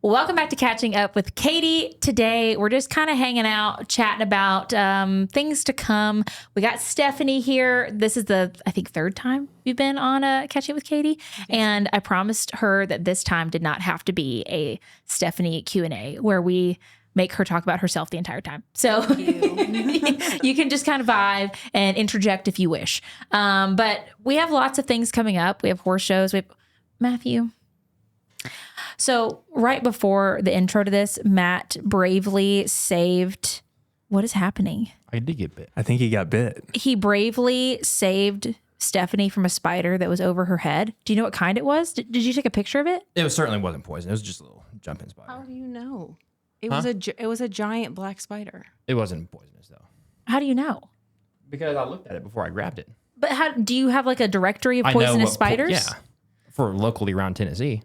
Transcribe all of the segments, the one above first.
Welcome back to Catching Up with Katie. Today, we're just kind of hanging out, chatting about things to come. We got Stephanie here. This is the, I think, third time we've been on Catching Up with Katie. And I promised her that this time did not have to be a Stephanie Q&A where we make her talk about herself the entire time. So you can just kind of vibe and interject if you wish. But we have lots of things coming up. We have horse shows. We have Matthew. So right before the intro to this, Matt bravely saved. What is happening? I did get bit. I think he got bit. He bravely saved Stephanie from a spider that was over her head. Do you know what kind it was? Did you take a picture of it? It certainly wasn't poison. It was just a little jumping spider. How do you know? It was a giant black spider. It wasn't poisonous though. How do you know? Because I looked at it before I grabbed it. But how do you have like a directory of poisonous spiders? Yeah, for locally around Tennessee.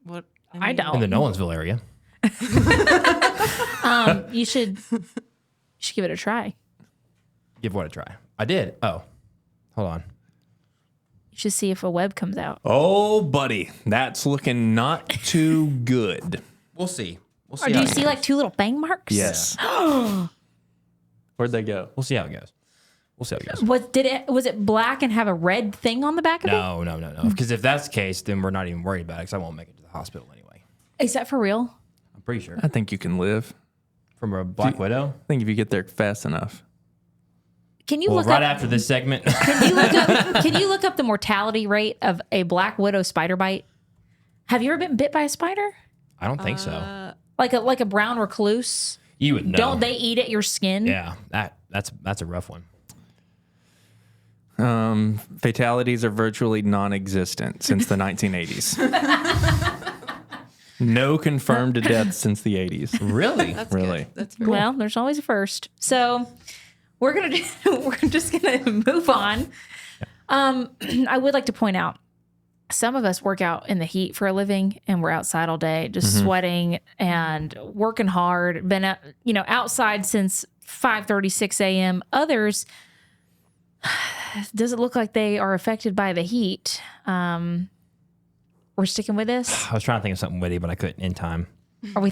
What? I don't. In the Nolensville area. You should give it a try. Give what a try. I did. Oh, hold on. You should see if a web comes out. Oh, buddy, that's looking not too good. We'll see. We'll Or see. do how you it see goes. like two little bang marks? Yes. Where'd they go? We'll see how it goes. We'll see how it goes. Was it black and have a red thing on the back of it? No. Because if that's the case, then we're not even worried about it because I won't make it to the hospital anyway. Is that for real? I'm pretty sure. I think you can live. From a black widow? I think if you get there fast enough. Can you Well, look right up? after this segment. Can you look up the mortality rate of a black widow spider bite? Have you ever been bit by a spider? I don't think so. Like a brown recluse? You would know. Don't they eat at your skin? Yeah, that's a rough one. Fatalities are virtually non-existent since the 1980s. No confirmed deaths since the 80s. Really? That's Really? Good. That's very Well, there's always a first. So we're just gonna move on. I would like to point out, some of us work out in the heat for a living, and we're outside all day, just sweating and working hard. Been outside since 5:30, 6 a.m. Others, does it look like they are affected by the heat? We're sticking with this. I was trying to think of something witty, but I couldn't in time. Are we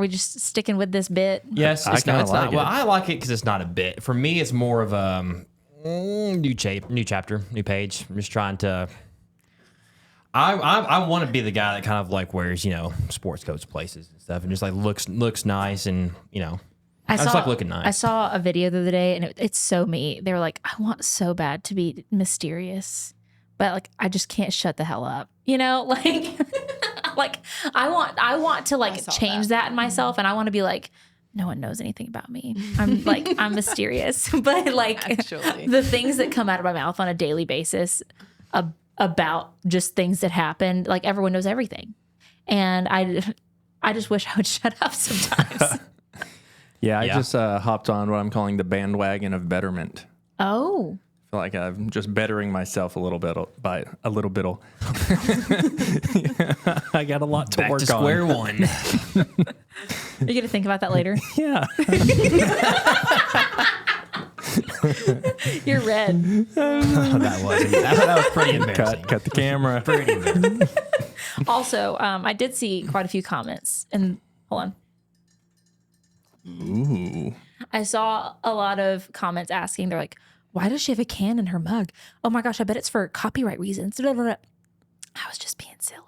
just sticking with this bit? Yes, I it's kinda not. It's like not. it. Well, I like it because it's not a bit. For me, it's more of a new chapter, new page. I'm just trying to. I want to be the guy that kind of like wears sports coats places and stuff, and just like looks nice, and I just like looking nice. I saw a video the other day, and it's so me. They were like, I want so bad to be mysterious, but like I just can't shut the hell up. Like I want to like change that in myself, and I want to be like, no one knows anything about me. I'm mysterious, but like Actually. the things that come out of my mouth on a daily basis about just things that happen, like everyone knows everything, and I just wish I would shut up sometimes. Yeah, I just hopped on what I'm calling the bandwagon of betterment. Oh. I feel like I'm just bettering myself a little bit by a little bit. I got a lot to Back work to square on. one. Are you going to think about that later? Yeah. You're red. that was pretty embarrassing. Cut the camera. Pretty embarrassing. Also, I did see quite a few comments, and hold on. Ooh. I saw a lot of comments asking, they're like, why does she have a can in her mug? Oh my gosh, I bet it's for copyright reasons. Blah, blah, blah. I was just being silly.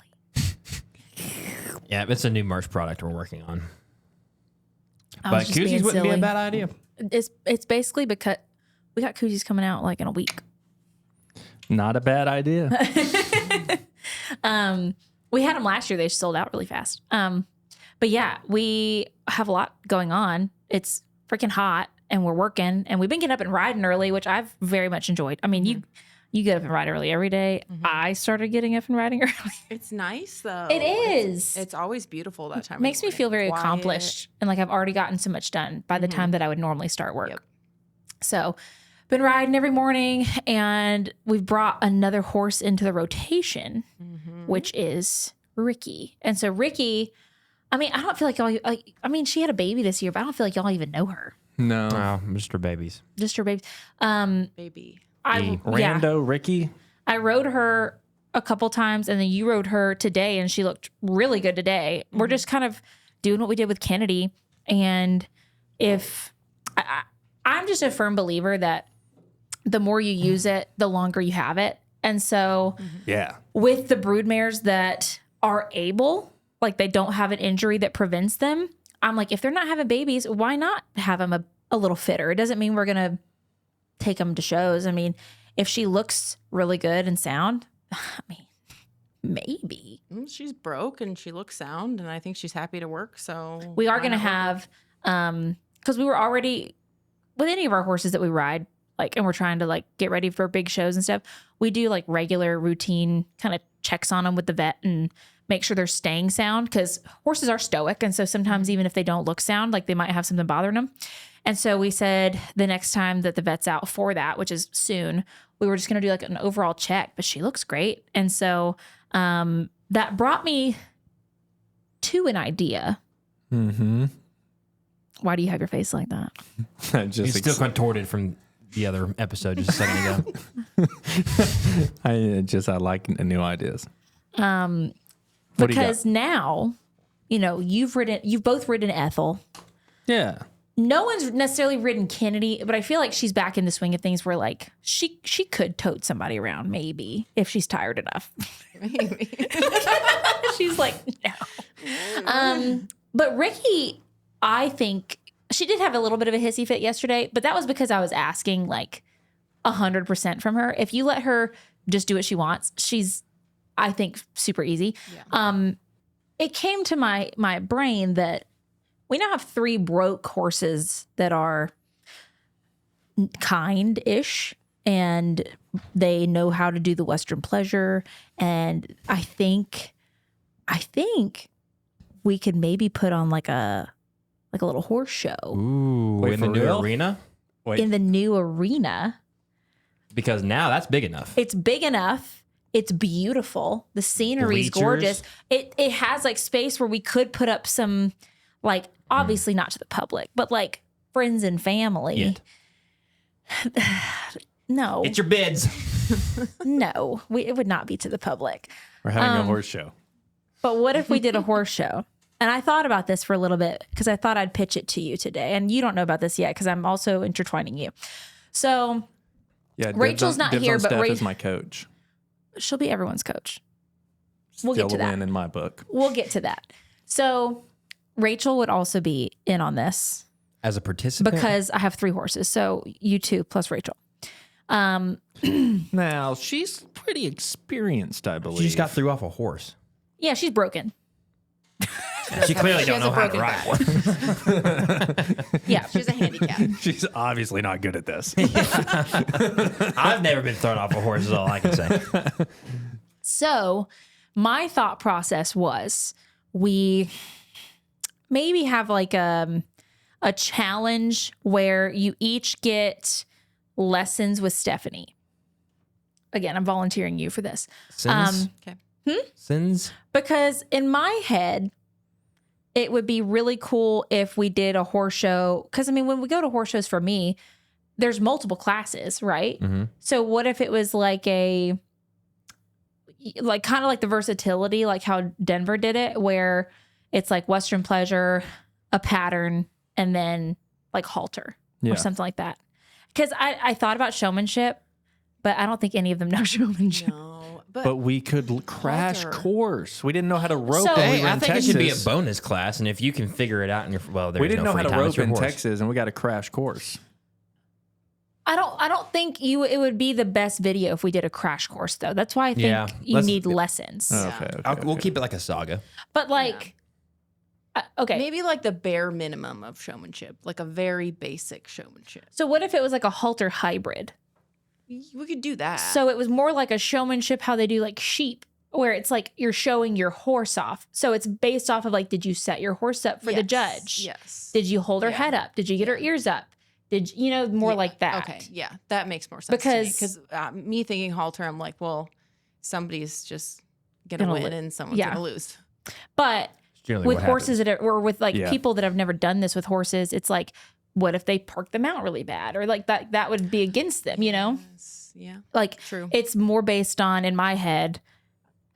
Yeah, it's a new merch product we're working on. I was But just being koozies wouldn't be a silly. bad idea. It's basically because we got koozies coming out like in a week. Not a bad idea. We had them last year. They sold out really fast. But yeah, we have a lot going on. It's freaking hot, and we're working, and we've been getting up and riding early, which I've very much enjoyed. I mean, you get up and ride early every day. I started getting up and riding early. It's nice though. It is. It's always beautiful that time. It makes me feel very Quiet. accomplished, and like I've already gotten so much done by the time that I would normally start work. Yep. So been riding every morning, and we've brought another horse into the rotation, which is Ricky. And so Ricky, I mean, I don't feel like y'all, I mean, she had a baby this year, but I don't feel like y'all even know her. No. Oh, Mr. Babies. Just her baby. Baby. Yeah. Rando Ricky. I rode her a couple times, and then you rode her today, and she looked really good today. We're just kind of doing what we did with Kennedy. And if I'm just a firm believer that the more you use it, the longer you have it. And so with the broodmares that are able, like they don't have an injury that prevents them, I'm like, if they're not having babies, why not have them a little fitter? It doesn't mean we're going to take them to shows. I mean, if she looks really good and sound, I mean, maybe. She's broke and she looks sound, and I think she's happy to work. So We are going to have, because we were already, with any of our horses that we ride, like, and we're trying to like get ready for big shows and stuff, we do like regular routine kind of checks on them with the vet and make sure they're staying sound, because horses are stoic. And so sometimes even if they don't look sound, like they might have something bothering them. And so we said the next time that the vet's out for that, which is soon, we were just going to do like an overall check, but she looks great. And so that brought me to an idea. Mm-hmm. Why do you have your face like that? He's still contorted from the other episode just a second ago. I like new ideas. Because now, you know, you've both ridden Ethel. Yeah. No one's necessarily ridden Kennedy, but I feel like she's back in the swing of things where like she could tote somebody around maybe if she's tired enough. Maybe. She's like, no. But Ricky, I think she did have a little bit of a hissy fit yesterday, but that was because I was asking like 100% from her. If you let her just do what she wants, she's, I think, super easy. Yeah. It came to my brain that we now have 3 broke horses that are kind-ish, and they know how to do the Western pleasure. And I think we could maybe put on like a little horse show. Ooh, Wait, in the for new real? arena? In the new arena. Because now that's big enough. It's big enough. It's beautiful. The scenery is Bleachers. gorgeous. It has like space where we could put up some, like, obviously not to the public, but like friends and family. No. It's your bids. No, it would not be to the public. We're having a horse show. But what if we did a horse show? And I thought about this for a little bit because I thought I'd pitch it to you today. And you don't know about this yet because I'm also intertwining you. So Yeah, Rachel's not here, but Steph is my coach. She'll be everyone's coach. We'll Still get to a that. win in my book. We'll get to that. So Rachel would also be in on this As a participant? because I have 3 horses. So you 2 plus Rachel. Now, she's pretty experienced, I believe. She just got threw off a horse. Yeah, she's broken. She clearly don't has a know how to broken ride one. Yeah. She's a handicap. She's obviously not good at this. I've never been thrown off a horse is all I can say. So my thought process was we maybe have like a challenge where you each get lessons with Stephanie. Again, I'm volunteering you for this. Sins? Okay. Sins? Because in my head, it would be really cool if we did a horse show. Because, I mean, when we go to horse shows for me, there's multiple classes, right? Mm-hmm. So what if it was like kind of like the versatility, like how Denver did it, where it's like Western pleasure, a pattern, and then like halter or something like that. Because I thought about showmanship, but I don't think any of them know showmanship. No. But we could crash Halter. course. We didn't know how to rope So- when we Hey, were I in think Texas. it should be a bonus class, and if you can figure it out, and We didn't know how to rope in horse. Texas, and we got a crash course. I don't think it would be the best video if we did a crash course though. That's why I think Yeah, you need lessons. Oh, Yeah. okay. We'll keep it like a saga. But like, okay. Maybe like the bare minimum of showmanship, like a very basic showmanship. So what if it was like a halter hybrid? We could do that. So it was more like a showmanship, how they do like sheep, where it's like you're showing your horse off. So it's based off of like, did you set your horse up for the judge? Yes. Did you hold her Yeah. head up? Did you get her ears up? Did you know more Yeah. like that? Okay, yeah, that makes more sense Because- because me thinking halter, I'm like, well, somebody's just gonna Gonna win li- and someone's yeah. gonna lose. But Generally with what horses that are, or with like Yeah. people that have never done this with horses, it's like, what if they park them out really bad, or like that would be against them, you know? Yes, yeah, Like true. it's more based on, in my head,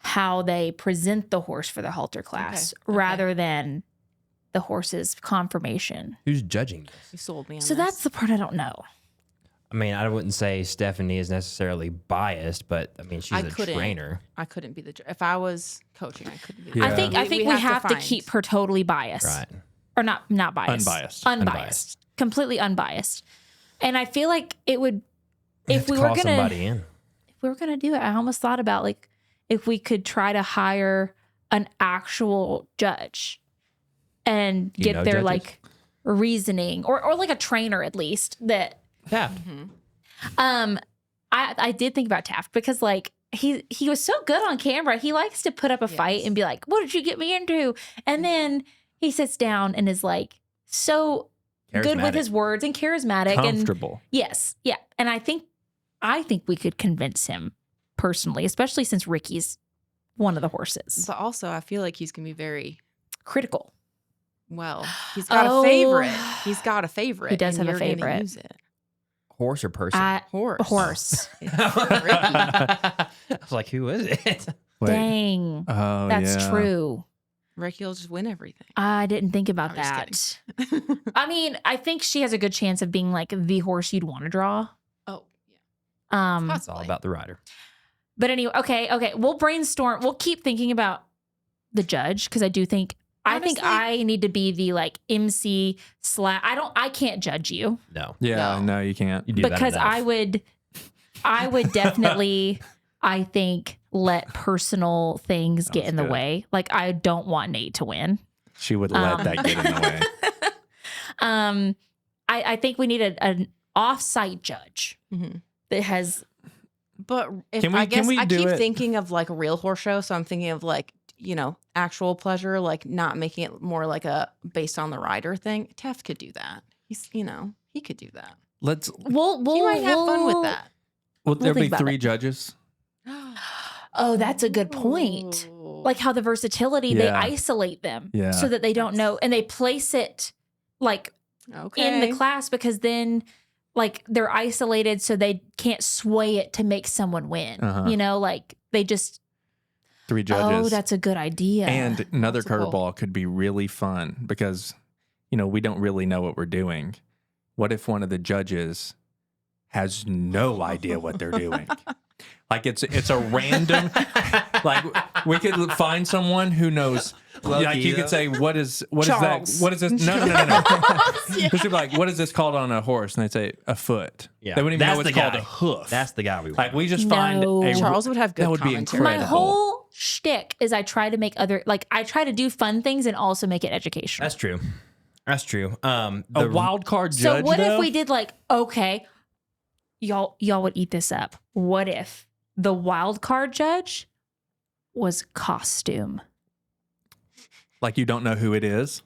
how they present the horse for the halter class rather than the horse's conformation. Who's judging this? You sold me on So this. that's the part I don't know. I mean, I wouldn't say Stephanie is necessarily biased, but I mean, she's a trainer. I couldn't be if I was coaching, I couldn't be. Yeah. I think we have to keep her totally biased. Right. Or not biased. Unbiased. Completely unbiased. And I feel like it would if we were gonna somebody in. If we were gonna do it, I almost thought about like if we could try to hire an actual judge and get their judges? like reasoning or like a trainer at least that Yeah. I did think about Taft because like he was so good on camera. He likes to put up a fight and be like, "What did you get me into?" And then he sits down and is like so good with his words and charismatic Comfortable. and yes, yeah. And I think we could convince him personally, especially since Ricky's one of the horses. But also, I feel like he's gonna be very Critical. well. He's got a favorite. He's got a favorite. He does and have a you're gonna favorite. Use it. Horse or person? Horse. I was like, who is it? Wait. Dang. Oh, That's yeah. true. Ricky will just win everything. I didn't think about I'm that. just I mean, I think she has a good chance of being like the horse you'd want to draw. Oh, yeah. It's all about the rider. But anyway, okay. We'll brainstorm. We'll keep thinking about the judge because I think Honestly- I need to be the like MC / I can't judge you No. Yeah, no, you can't. You do that because enough. I would definitely I think let personal things get Sounds in the good. way. Like I don't want Nate to win. She would let that get in the way. I think we need an off-site judge Mhm. that has But if, Can we- I guess can we I do keep it? thinking of like a real horse show, so I'm thinking of like actual pleasure, like not making it more like a based on the rider thing. Taft could do that. He's he could do that. Let's. we'll He might have fun with that. Will there be think about 3 it. judges? Oh, that's a good point. Ooh. Like how the versatility, they Yeah. isolate them Yeah. so that they don't know and they place it like Okay. in the class because then like they're isolated so they can't sway it to make someone win. Uh-huh. Like they just 3 judges. Oh, that's a good idea. And another That's cool. curveball could be really fun because, we don't really know what we're doing. What if one of the judges has no idea what they're doing? Like it's a random, like we could find someone who knows. Like you could say, what is Charles. that? What is this? No. Because they're like, what is this called on a horse? And they say a foot. Yeah. They wouldn't even know That's it's the called guy. a hoof. That's the guy we want. like we just No. find a Charles would have good That would be commentary. my incredible. whole shtick is I try to make I try to do fun things and also make it educational. That's true. That's true. a wild card So judge. what if though? we did like, okay, y'all would eat this up. What if the wild card judge was costume? like you don't know who it is?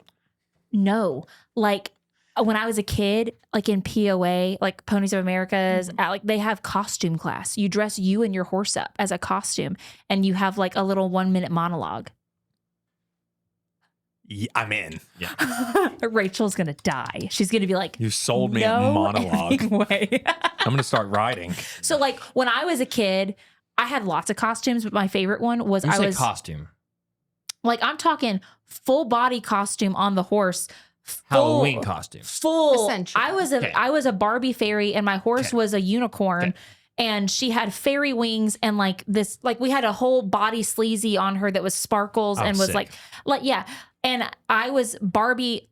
No, like when I was a kid, like in POA, like Ponies of America's, like they have costume class. You dress you and your horse up as a costume, and you have like a little 1-minute monologue. Yeah, I'm in. Rachel's gonna die. She's gonna be like, You sold me a "No monologue. effing way." I'm gonna start writing. So like when I was a kid, I had lots of costumes, but my favorite one was You I say was costume. like I'm talking full body costume on the horse. Halloween costume. Full. Essential. I was a Barbie fairy and my horse was a unicorn. And she had fairy wings and like this, like we had a whole body sleazy on her that was sparkles Oh, and was sick. like, yeah. And I was Barbie,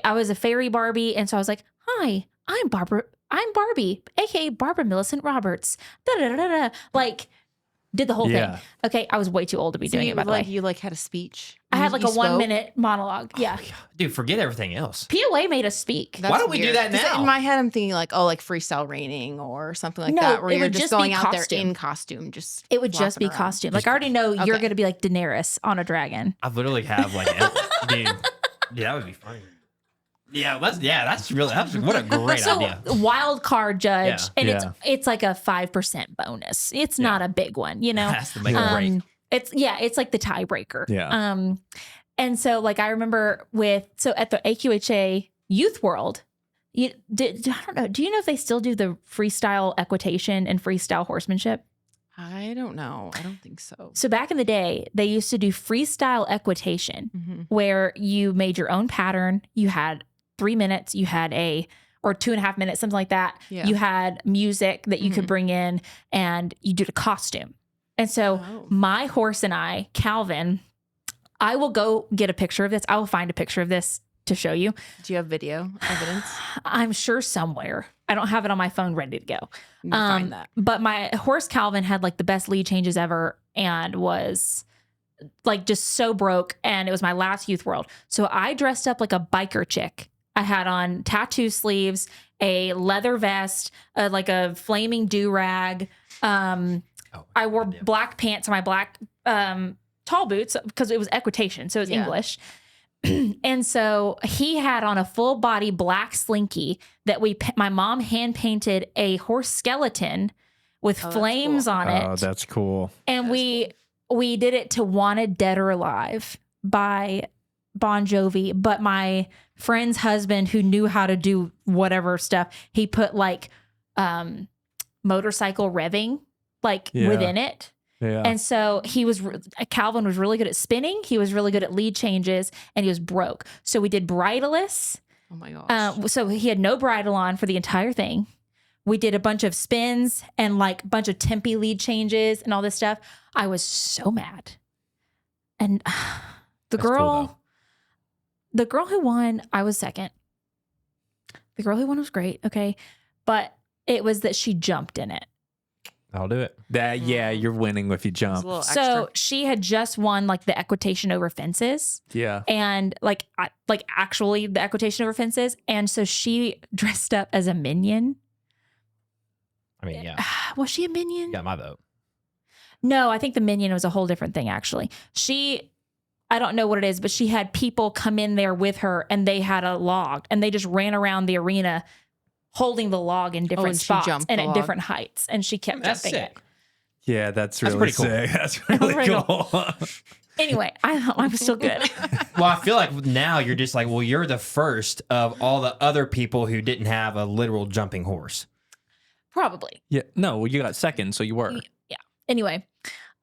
I was a fairy Barbie. And so I was like, hi, I'm Barbie, AKA Barbara Millicent Roberts. Da, da, da, da, da. Like, did the whole Yeah. thing. Okay. I was way too old to be doing it, by the way. You like had a speech. I had like You a spoke? 1-minute monologue. Yeah. Dude, forget everything else. POA made us speak. That's Why don't we do weird. that 'Cause now? In my head, I'm thinking like, like freestyle raining or something like No, that, where it you're would just just be going out there costume. in costume. Just It would just be flopping around. costume. Like I already know you're Okay. going to be like Daenerys on a dragon. I literally have like, dude, yeah, that would be funny. Yeah, that's what a great So idea. wild card judge, Yeah. and Yeah. it's like a 5% bonus. It's not a big one, That's the make or break. It's like the tiebreaker. Yeah. And so like I remember at the AQHA Youth World, I don't know. Do you know if they still do the freestyle equitation and freestyle horsemanship? I don't know. I don't think so. So back in the day, they used to do freestyle equitation Mm-hmm. where you made your own pattern. You had 3 minutes, you had or 2.5 minutes, something like that. Yeah. You had music that you could Mhm. bring in and you did a costume. And so Oh. my horse and I, Calvin, I will go get a picture of this. I will find a picture of this to show you. Do you have video evidence? I'm sure somewhere. I don't have it on my phone ready to go. You can find that. But my horse Calvin had like the best lead changes ever and was like just so broke. And it was my last Youth World. So I dressed up like a biker chick. I had on tattoo sleeves, a leather vest, like a flaming do-rag. I wore black pants and my black tall boots because it was equitation. So it was Yeah. English. And so he had on a full body black slinky that my mom hand painted a horse skeleton with Oh, that's flames cool. on it. Oh, that's cool. And That's we did it to Wanted Dead or Alive by Bon Jovi. But my friend's husband, who knew how to do whatever stuff, he put like motorcycle revving like Yeah. within it. Yeah. And so Calvin was really good at spinning. He was really good at lead changes, and he was broke. So we did bridleless. Oh my gosh. So he had no bridle on for the entire thing. We did a bunch of spins and like a bunch of tempi lead changes and all this stuff. I was so mad. And the That's cool, girl, the girl who won, I was second. The girl who won was great. Okay. But it was that she jumped in it. I'll do it. Yeah, you're winning if you It's jump. a little So extra. she had just won like the equitation over fences. Yeah. And like actually the equitation over fences. And so she dressed up as a minion. I mean, yeah, Was she a minion? you got my vote. No, I think the minion was a whole different thing, actually. I don't know what it is, but she had people come in there with her and they had a log and they just ran around the arena holding the log in different and she spots jumped and the at log. different heights. And she kept That's jumping sick. it. Yeah, that's really pretty cool. sick. That's really Pretty cool. Anyway, I was still good. Well, I feel like now you're just like, well, you're the first of all the other people who didn't have a literal jumping horse. Probably. Yeah. No, you got second, so you were. Anyway,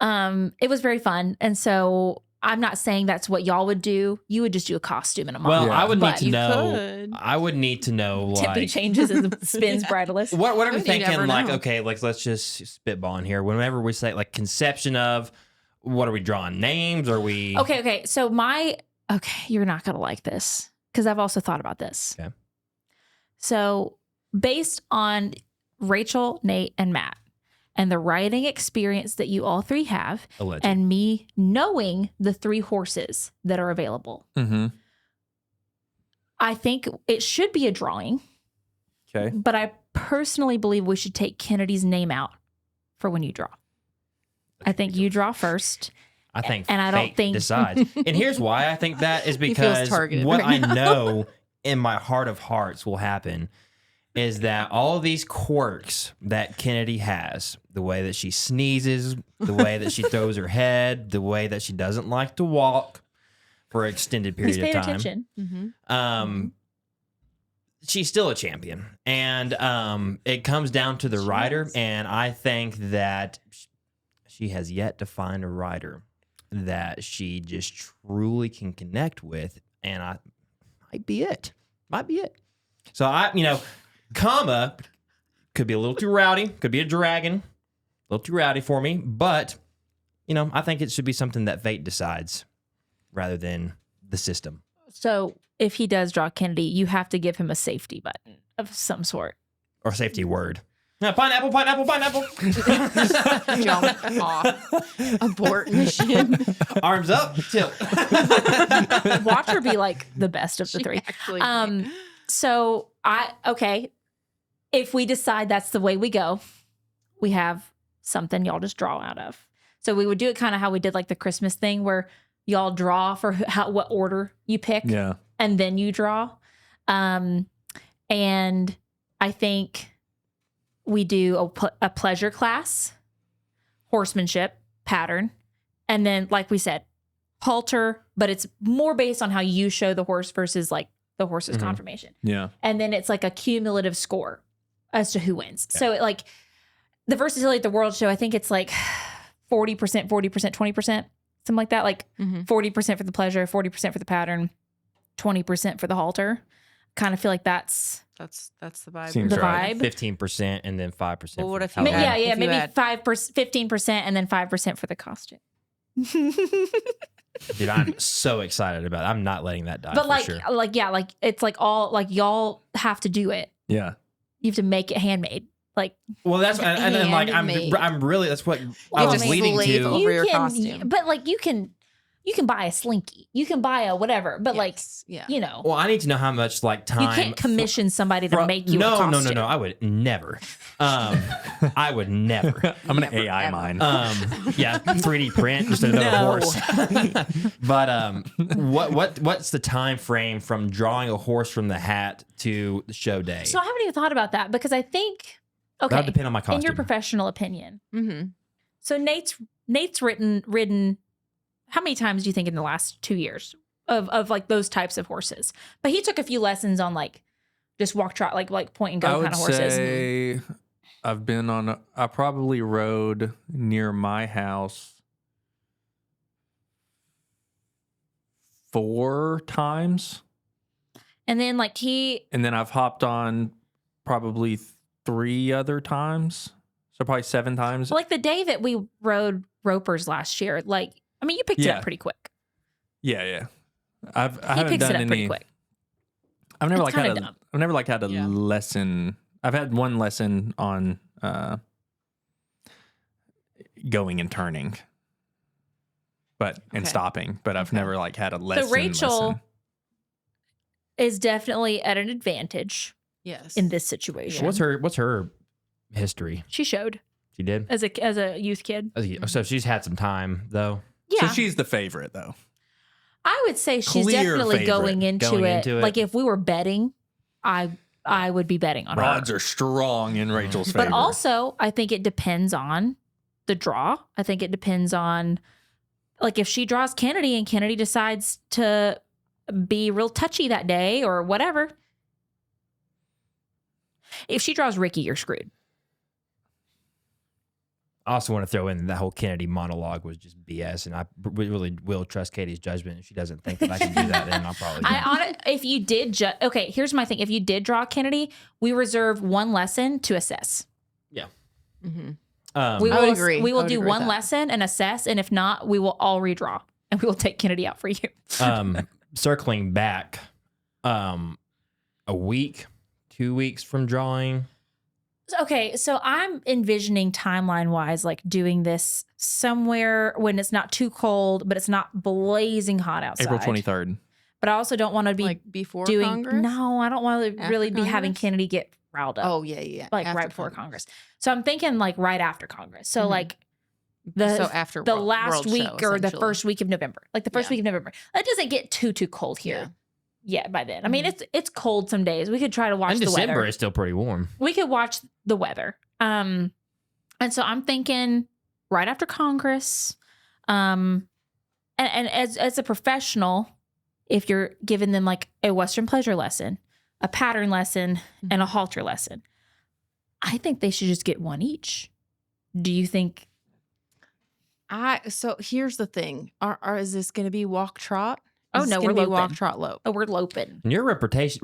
it was very fun. And so I'm not saying that's what y'all would do. You would just do a costume and a Well, model. I would need But to you know. could. I would need to know Tippy like changes and spins bridleless. what are we You thinking? never Like, know. okay, like let's just spitball in here. Whenever we say like conception of, what are we drawing names? Are we Okay. So you're not going to like this because I've also thought about this. Okay. So based on Rachel, Nate, and Matt and the riding experience that you all three have alleged? and me knowing the 3 horses that are available, Mm-hmm. I think it should be a drawing, Okay. but I personally believe we should take Kennedy's name out for when you draw. I think you draw first. I think and I don't fate think- decides. And here's why I think that is feels because targeted what right I now. know in my heart of hearts will happen is that all of these quirks that Kennedy has, the way that she sneezes, the way that she throws her head, the way that she doesn't like to walk for an extended Please period pay of time. attention. Mm-hmm. She's still a champion. And it comes down to the She rider. is. And I think that she has yet to find a rider that she just truly can connect with. And might be it. Might be it. So Comma could be a little too rowdy, could be a dragon, a little too rowdy for me. But, I think it should be something that fate decides rather than the system. So if he does draw Kennedy, you have to give him a safety button of some sort. Or safety word. Yeah, pineapple. Jump off. Abort mission. Arms up, tilt. Watch her be like the best of the She 3. actually- So if we decide that's the way we go, we have something y'all just draw out of. So we would do it kind of how we did like the Christmas thing where y'all draw for what order you pick. Yeah. And then you draw. And I think we do a pleasure class, horsemanship pattern, and then, like we said, halter, but it's more based on how you show the horse versus like the horse's Mhm. conformation. Yeah. And then it's like a cumulative score as to who wins. Yeah. So the versatility at the World Show, I think it's like 40%, 40%, 20%, something like that. Like 40% for the pleasure, 40% for the pattern, 20% for the halter. Kind of feel like that's the vibe. Seems the right. vibe. 15% and then 5%. Well, what for if the you pattern. add- Yeah, if you maybe add- 15% and then 5% for the costume. Dude, I'm so excited about it. I'm not letting that die. But for like, sure. like it's like all like y'all have to do it. Yeah. You have to make it handmade. Like Well, that's and then like handmade. I'm really that's what Well, I was I mean, leading slave to. over you your can, costume. but like you can buy a slinky. You can buy a whatever. But Yes, yeah. like, you know, Well, I need to know how much like time. you can't commission somebody to fro- make you no, a costume. No. I would never. I would never. I'm going to Never, AI ever. mine. Yeah, 3D print just another No. horse. But what's the time frame from drawing a horse from the hat to the show day? So I haven't even thought about that because I think okay, That'll depend on my in costume. your professional opinion. Mm-hmm. So Nate's ridden how many times do you think in the last 2 years of like those types of horses? But he took a few lessons on like just walk trot like point and I go would kind of horses. say I've been on. I probably rode near my house 4 times, And then like and then I've hopped on probably 3 other times. So probably 7 times. like the day that we rode ropers last year, like I mean you picked it Yeah. up pretty quick. Yeah. I He haven't picks done it up pretty any. quick. I've never It's like had kinda a. dumb. I've never like had a Yeah. lesson. I've had one lesson on going and turning, and Okay. stopping. But I've Okay. never like had a lesson. So Rachel lesson. is definitely at an advantage Yes. in this situation. What's her history? She showed She did. as a youth kid. So she's had some time though. Yeah. So she's the favorite though. I would say she's Clear definitely favorite going into going it. into it. Like if we were betting, I would be betting on her. Odds are strong in Rachel's favor. But also, I think it depends on the draw. I think it depends on like if she draws Kennedy and Kennedy decides to be real touchy that day or whatever. If she draws Ricky, you're screwed. I also want to throw in that whole Kennedy monologue was just BS, and I really will trust Katie's judgment. If she doesn't think that I can do that, then I'll probably. If you did okay, here's my thing. If you did draw Kennedy, we reserve one lesson to assess. Mm-hmm. We I will would agree. We I will would do agree with one that. lesson and assess, and if not, we will all redraw, and we will take Kennedy out for you. Circling back, a week, 2 weeks from drawing. Okay, so I'm envisioning timeline wise, like doing this somewhere when it's not too cold, but it's not blazing hot outside. April 23rd. But I also don't want to be Like before doing. Congress? No, I don't want to After really be having Congress? Kennedy get riled up. Oh yeah. like After right before Congress. So I'm thinking like right after Congress. So Mhm. like the So after the World- last World week Show, or the essentially. first week of November. Like the first Yeah. week of November. It doesn't get too cold here. Yeah, by then. I mean, it's cold some days. We could try to watch In the December, weather. it's still pretty warm. We could watch the weather. And so I'm thinking right after Congress. And as a professional, if you're giving them like a Western pleasure lesson, a pattern lesson, and a halter lesson, I think they should just get one each. Do you think? So here's the thing: is this going to be walk trot? Oh, Is no, this gonna we're be walk loping. trot lope. Oh, we're loping. And your reputation,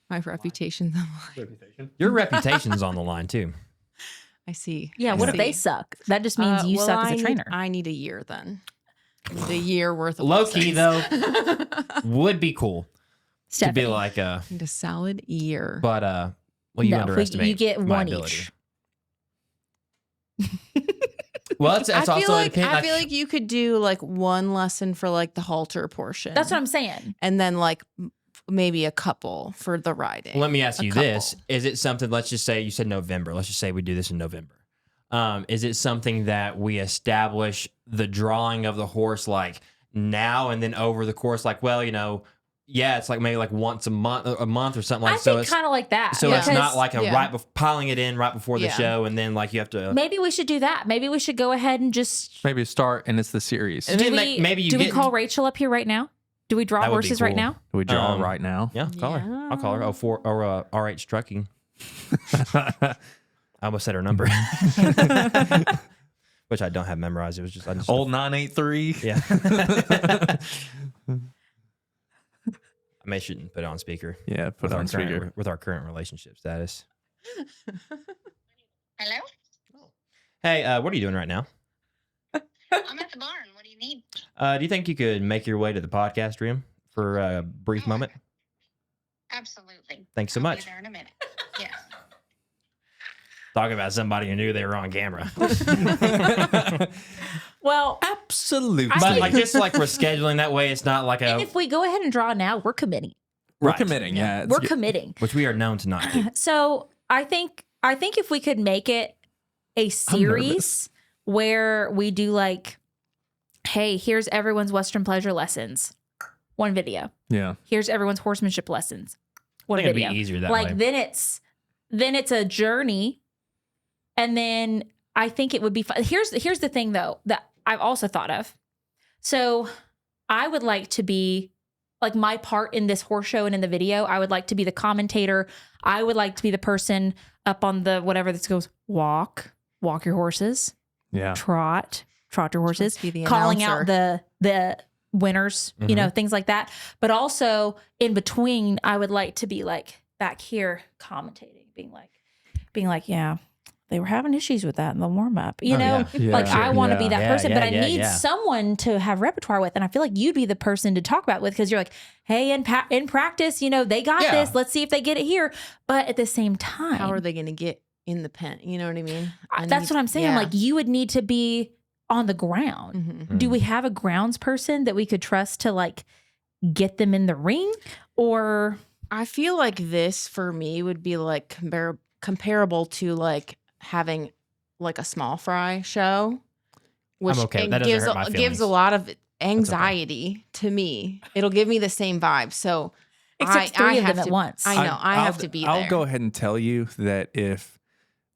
My reputation's on the line. your reputation's on the line too. I see. Yeah. I What if they see. suck? That just means you well, suck as I a need- trainer. I need a year then. I need a year worth of Low key lessons. Would be cool to Stephanie. be like Need a solid year. but well, you No, underestimate. you get my one ability. each. Well, it's I also feel like depend- I feel like you could do like one lesson for like the halter portion. That's what I'm saying. and then like maybe a couple for the riding. Let me ask A you this: couple. is it something? Let's just say you said November. Let's just say we do this in November. Is it something that we establish the drawing of the horse like now and then over the course? Like, well, yeah, it's like maybe like once a month or something like. I So think it's kind of like that. so it's because not like a yeah. piling it in right before the Yeah. show and then like you have to. maybe we should do that. Maybe we should go ahead and just. Maybe start and it's the series. And Do then we, like, maybe you do get we call Rachel up here right now? Do we draw That would be horses right cool. now? Do we draw Um, right now? Yeah, call her. I'll call her. Yeah. Oh, RH Trucking. I almost said her number, which I don't have memorized. It was just Old 983. Yeah. I may shouldn't put it on speaker. Yeah, put it on speaker. With our current relationship status. Hello? Hey, what are you doing right now? I'm at the barn. What do you need? Do you think you could make your way to the podcast room for a brief moment? Absolutely. Thanks so I'll much. Be there in a minute. Yeah. Talking about somebody who knew they were on camera. Well, Absolutely. But like just like we're scheduling that way, it's not like and a if we go ahead and draw now, we're committing. We're Right. committing. Yeah. it's We're good. committing. which we are known to not do. So I think if we could make it a series where we do like, hey, here's everyone's Western pleasure lessons, one video. Yeah. Here's everyone's horsemanship lessons, I one think video. it'd be easier that Like way. then it's a journey, and then I think it would be fun. Here's the thing though that I've also thought of. So I would like to be like my part in this horse show and in the video. I would like to be the commentator. I would like to be the person up on the whatever that goes walk your horses, Yeah. trot your horses, Let's be the calling announcer. out the winners, you know, things like that. But also in between, I would like to be like back here commentating, being like, yeah, they were having issues with that in the warm up. You Oh, know, yeah. like Yeah, I want to be that Yeah, person, but I yeah, need yeah. someone to have repertoire with. And I feel like you'd be the person to talk about with because you're like, hey, in practice, you know, they got Yeah. this. Let's see if they get it here. But at the same time, How are they going to get in the pen? You know what I mean? that's what I'm saying. Like you would need to be on the ground. Mhm. Do we have a grounds person that we could trust to like get them in the ring? Or I feel like this for me would be like comparable to like having like a small fry show, which okay. it That doesn't gives hurt my gives feelings. a lot of anxiety to me. It'll give me the same vibe. So except three of have them at to- once. I know I have to be there. I'll go ahead and tell you that if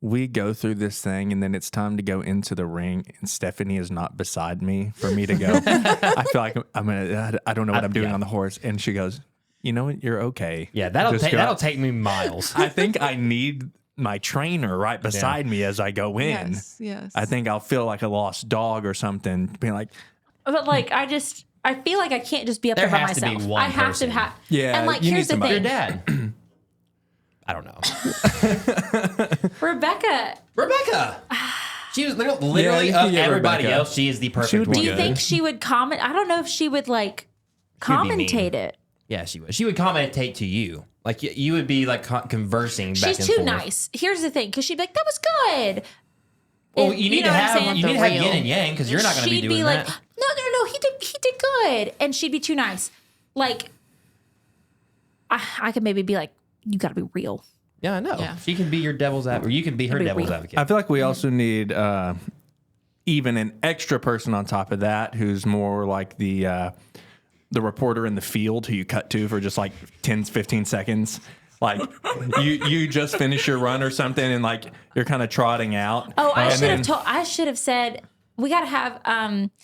we go through this thing and then it's time to go into the ring and Stephanie is not beside me for me to go, I feel like I don't know what I'm doing yeah. on the horse. And she goes, you know what? You're okay. Yeah, that'll Just go. that'll take me miles. I think I need my trainer right beside me as I go in. Yes. I think I'll feel like a lost dog or something, being like, But like I feel like I can't just be up There there by has to be myself. one I have person. to have Yeah, And like you need here's the somebody. Your thing. dad. I don't know. Rebecca, She was literally Yeah, of yeah, everybody Rebecca. else. She is the perfect would be one. do you good. think she would comment? I don't know if she would like She would be mean. commentate it. Yeah, she would. She would commentate to you. Like you would be like conversing back She's and too forth. nice. Here's the thing, because she'd be like, "That was good." Well, And you need know to what I'm have saying? you need to have yin real- and yang because you're not going to be She'd doing be like, that. "No, he did good," and she'd be too nice. Like, I could maybe be like, "You got to be real." Yeah, I know. Yeah. She can be your devil's advocate, or you can be her Be devil's real. advocate. I feel like we also need even an extra person on top of that who's more like the reporter in the field who you cut to for just like 10, 15 seconds. Like you just finish your run or something and like you're kind of trotting out. Oh, And I should have said we got to have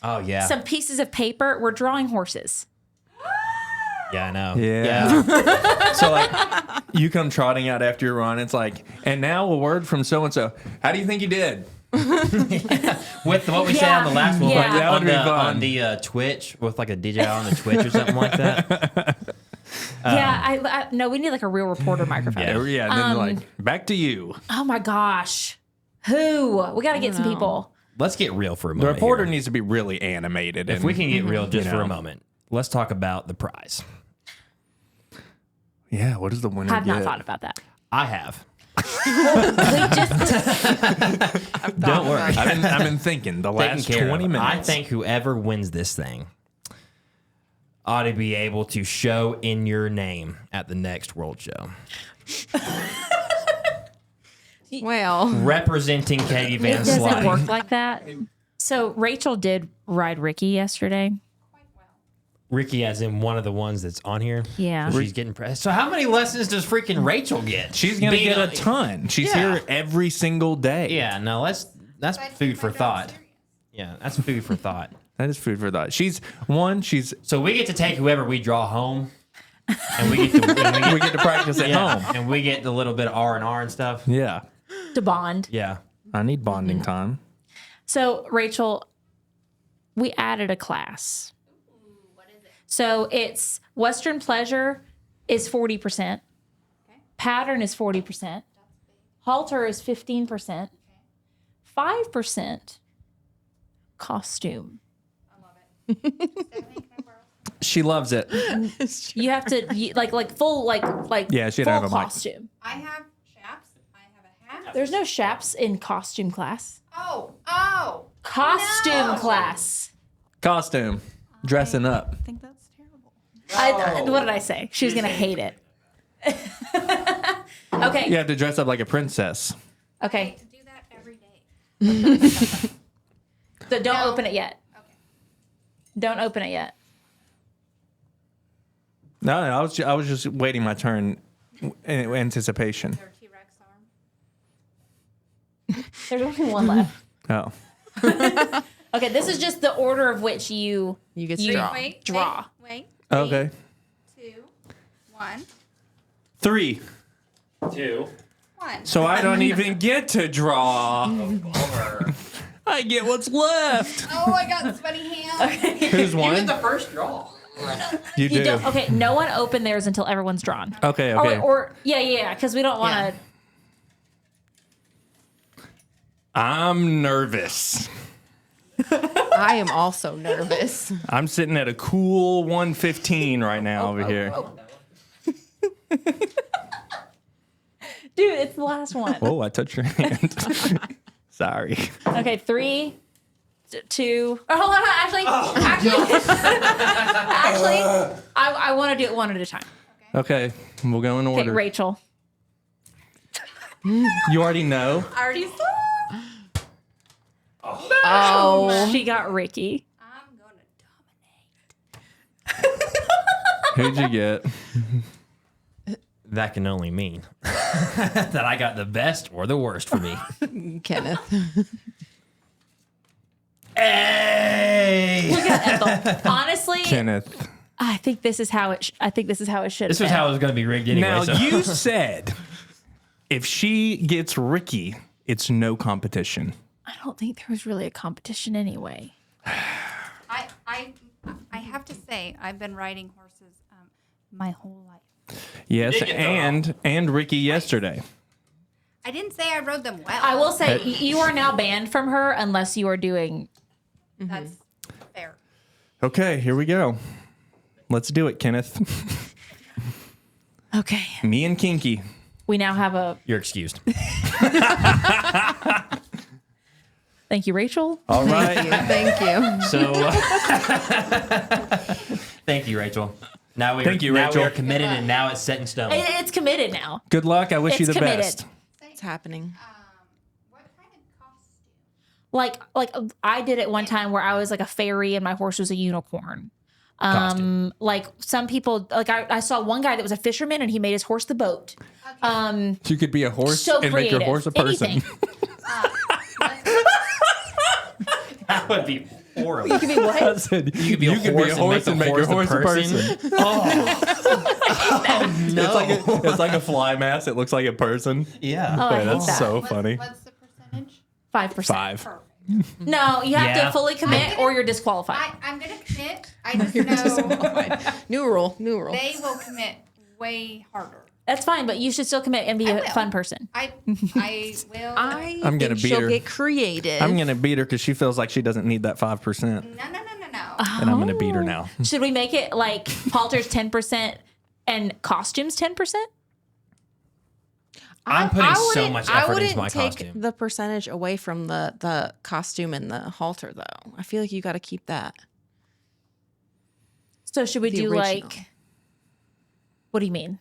Oh yeah, some pieces of paper. We're drawing horses. yeah, I know. Yeah. So like you come trotting out after your run. It's like, and now a word from so and so. How do you think you did? With what we said on the last one, Yeah. like, That would on be the, fun. on the Twitch with like a DJ on the Twitch or something like that. Yeah, I no, we need like a real reporter microphone. Yeah. And then they're like, back to you. Oh my gosh, who? We got to get some people. Let's get real for a The moment. reporter here. needs to be really animated. If and, we can get real just you for a know. moment, let's talk about the prize. Yeah. What does the winner I've get? not thought about that. I have. We just Don't worry. I've been thinking the Taken last care 20 of. minutes. I think whoever wins this thing ought to be able to show in your name at the next World Show. Well, Representing Katie Van it doesn't Slyke. work like that. So Rachel did ride Ricky yesterday. Ricky, as in one of the ones that's on here. Yeah. So she's getting pressed. So how many lessons does freaking Rachel get? She's going to Being get a on- ton. She's Yeah. here every single day. Yeah, no, that's food for thought. Yeah, that's food for thought. That is food for thought. She's So we get to take whoever we draw home, and we get to we get to practice at yeah, home. and we get the little bit of R&R and stuff. Yeah. to bond. Yeah. I need bonding time. So, Rachel, we added a class. What is it? So it's Western pleasure is 40%. Pattern is 40%. Halter is 15%. 5% costume. I love it. Stephanie, can I borrow? She loves it. You have to like full like Yeah, she full didn't have a mic. costume. I have chaps. I have a hat. There's no chaps in costume class. Oh. Costume No. class. Costume. Dressing up. I think that's terrible. What did I say? She was gonna hate it. Okay. You have to dress up like a princess. Okay. To do that every day. So don't No. open it yet. Okay. Don't open it yet. No, I was just waiting my turn in anticipation. Their T-Rex arm. There's only one left. Oh. Okay, this is just the order of which you You get to draw. Wait. Draw. Wait. Okay. 2, 1, 3. 2. 1. So I don't even get to draw. I get what's left. Oh, I got sweaty hands. Who's won? first draw. You You do. don't. Okay, no one open theirs until everyone's drawn. Okay, okay. Or yeah, because we don't want to. I'm nervous. I am also nervous. I'm sitting at a cool 115 right now over here. Dude, it's the last one. Oh, I touched your hand. Sorry. Okay, 3, 2. Oh, hold on. Actually, I want to do it one at a time. Okay, we'll go in Okay, order. Rachel. You already know. I already saw. Oh, She got Ricky. I'm going to dominate. Who'd you get? That can only mean that I got the best or the worst for me. Kenneth. Hey! Look at Ethel. Honestly, Kenneth. I think this is how it. I think this is how it should. This was how it was going to be rigged anyway. Now, so. you said if she gets Ricky, it's no competition. I don't think there was really a competition anyway. I have to say, I've been riding horses my whole life. Yes, and Ricky yesterday. I didn't say I rode them well. I will say you are now banned from her unless you are doing. That's fair. Okay, here we go. Let's do it, Kenneth. Okay. Me and Kinky. We now have a. You're excused. Thank you, Rachel. All right. Thank you. So, thank you, Rachel. Now we Thank you, now Rachel. we are committed, and now it's set in stone. It's committed now. Good luck. I wish you It's the committed. best. It's happening. What kind of costume? Like I did it one time where I was like a fairy and my horse was a unicorn. Costume. Like some people, like I saw one guy that was a fisherman and he made his horse the boat. You could be a horse So and make your creative. horse a person. Anything. That would be horrible. You could be what? I said, You could be a horse and make your horse a person. It's like a fly mask. It looks like a person. Yeah. Oh, I Yeah, hate that's that. so funny. What's the percentage? 5%. 5. Perfect. No, you have Yeah. to fully commit or you're disqualified. I'm going to commit. I just know New rule. New rule. they will commit way harder. That's fine, but you should still commit and be I a will. fun person. I will. I'm gonna think beat she'll her. get creative. I'm going to beat her because she feels like she doesn't need that 5%. No. And I'm going to beat her now. Should we make it like halters 10% and costumes 10%? I'm putting so wouldn't- much I effort wouldn't into my take costume. the percentage away from the costume and the halter, though. I feel like you got to keep that. So should we The do original. like, what do you mean?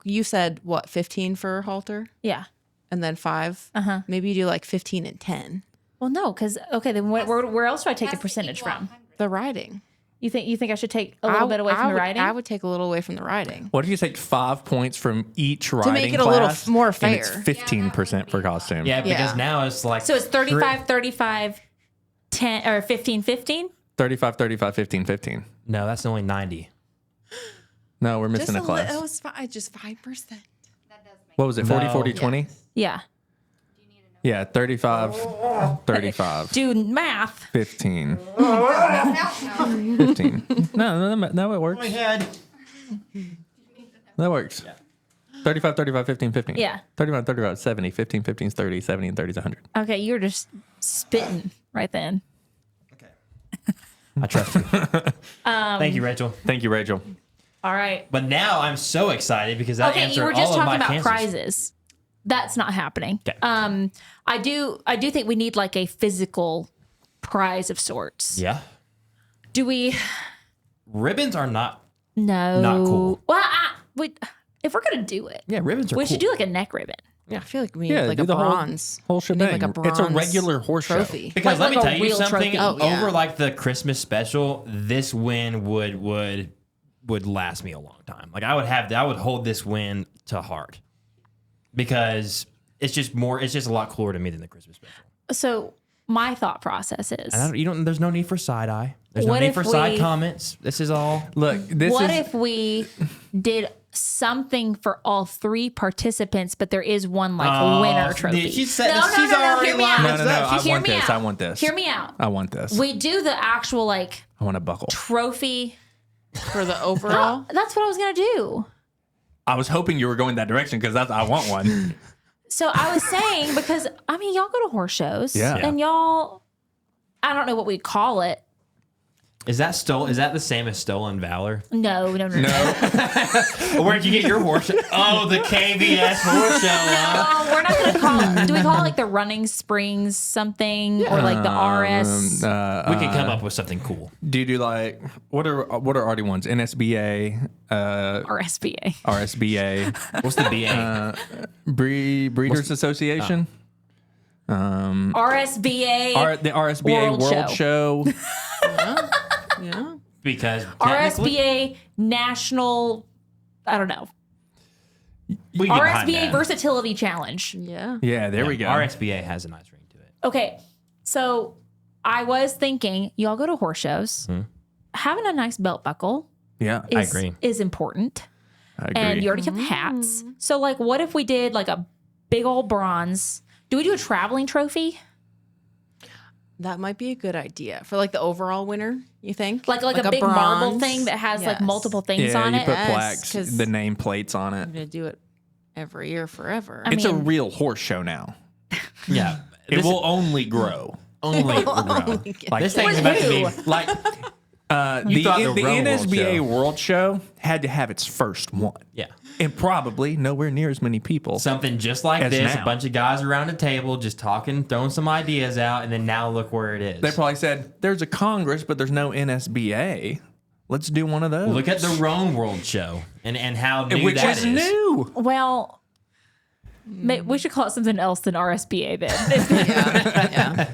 You said what, 15 for halter Yeah. and then 5? Uh-huh. Maybe you do like 15 and 10. Well, no, because, okay, then where else do I take the percentage from? The riding. You think I should take a little bit away from the riding? I would take a little away from the riding. What if you take 5 points from each riding make it a little class, more and it's fair. 15% for costume. Yeah, because Yeah. now it's like So it's 35, 35, 10, or 15, 15? 35, 35, 15, 15. No, that's only 90. No, we're missing a class. It was just 5%. That does make What was it, 40, No. 40, 20? Yeah. Yeah, 35, 35, Do math. 15, No. 15. No, it works. head. That works. 35, 35, 15, 15. Yeah. 35, 35, 70, 15, 15 is 30, 70 and 30 is 100. Okay, you're just spitting right then. I trust you. Thank you, Rachel. Thank you, Rachel. All right. But now I'm so excited because that Okay, answered you were just all of talking my about cancers. prizes. That's not happening. Okay. I do think we need like a physical prize of sorts. Yeah. Do we? Ribbons are not. No. Not cool. Well, if we're gonna do it, Yeah, ribbons are we cool. should do like a neck ribbon. I feel like we need Yeah, like do a the bronze. whole We need, shebang. like a It's a bronze regular horse show. trophy. Because let Like me a tell you real something. trophy. Oh, yeah. Over like the Christmas special, this win would last me a long time. Like I would hold this win to heart because it's just a lot cooler to me than the Christmas special. So my thought process is, And there's no need for side eye. There's no What need if for side we- comments. This is all. Look, this what is if we did something for all three participants, but there is one like winner trophy? She's setting, No, she's no, already hear me lined out. No, up. I Hear want me this. out. I want this. Hear me out. I want this. We do the actual like I want a buckle. trophy. For the overall. That's what I was gonna do. I was hoping you were going that direction because I want one. So I was saying because I mean y'all go to horse shows, Yeah. and y'all, I don't know what we'd call it. Is that the same as stolen valor? No. Where'd you get your horse? Oh, the KBS horse show. Huh? Oh, we're not gonna call it. Do we call it like the running springs something or like the RS? We can come up with something cool. Do you do like what are already ones? NSBA, RSBA. RSBA, What's the BA? Breeders Association, RSBA. the RSBA World Show. Yeah. Because technically, RSBA National. I don't know. we get behind RSBA that. Versatility Challenge. Yeah. Yeah, there we go. RSBA has a nice ring to it. Okay, so I was thinking, y'all go to horse shows. Having a nice belt buckle Yeah, is, agree. is important. I agree. And you already have the hats. So, like, what if we did like a big old bronze? Do we do a traveling trophy? That might be a good idea for like the overall winner. You think? Like a big marble bronze? thing that has like Yes. multiple things yeah, on you it. put Yes, plaques, 'cause- the name plates on it. I'm gonna do it every year forever. I It's a mean- real horse show now. Yeah. It will only grow. only grow. Like This thing's about to be like You thought the the Rome World NSBA Show. World Show had to have its first one, yeah. and probably nowhere near as many people. Something just like As this, now. a bunch of guys around a table just talking, throwing some ideas out, and then now look where it is. They probably said, "There's a Congress, but there's no NSBA. Let's do one of those." Look at the Rome World Show and how new which that is is. new. Well, we should call it something else than RSBA then. yeah.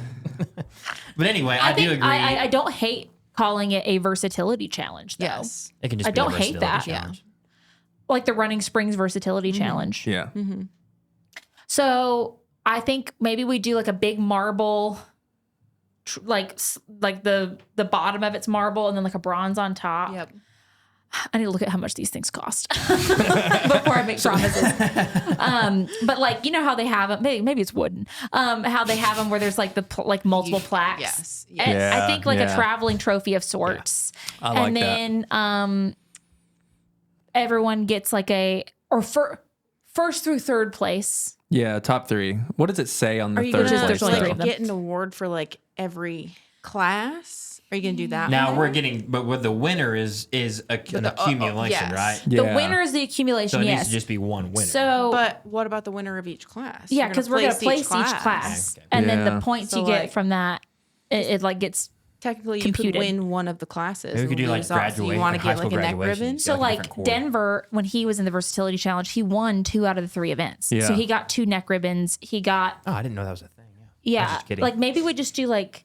But anyway, I, do think agree. I don't hate calling it a versatility challenge, though. Yes. it can just I be don't a hate versatility that. challenge. Like the Running Springs Versatility Challenge. Yeah, So I think maybe we do like a big marble, like the bottom of it's marble and then like a bronze on top. Yep. I need to look at how much these things cost before I make promises. But like, you know how they have them, maybe it's wooden, how they have them where there's like like multiple plaques. Yes. And Yeah, I think like a yeah. traveling trophy of sorts. I like and then everyone gets like first through third place. yeah. Top three. What does it say on Are the you third gonna place? There's only three though? of them. get an award for like every class? Are you gonna do that? Now one? we're getting, but what the winner is an accumulation, yes. right? The Yeah. winner is the accumulation, So it needs yes. to just be one winner. So But what about the winner of each class? yeah, You're because we're gonna place each class, Okay. and then Yeah. the points So, you get like- from that, it like gets. Technically, you computed. could win one of the classes. Maybe we could and do, like, lose out. So graduate- you want like to high get like school a neck graduation. ribbon? So like a like different chord. Denver, when he was in the versatility challenge, he won 2 out of the 3 events. Yeah. So he got 2 neck ribbons. He got oh, I didn't know that was a thing. Yeah. I was yeah, just kidding. like maybe we just do like